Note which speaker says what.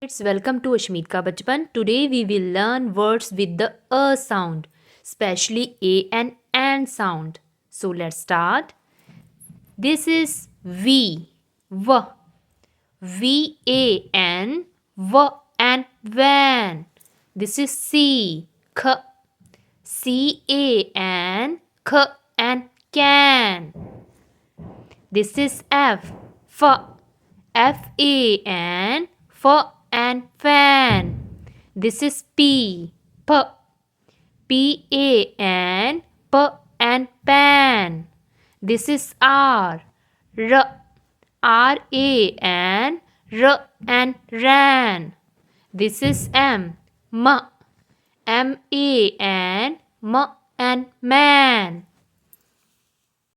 Speaker 1: It's welcome to Ashmeet ka Bachpan. Today we will learn words with the a sound, especially a and an sound. So let's start. This is v, v-a-n, v and van. This is c, c-a-n, k and can. This is f-a-n, f and fan. This is p-a-n, p and pan. This is r-a-n, r and ran. This is m-a-n, m and man.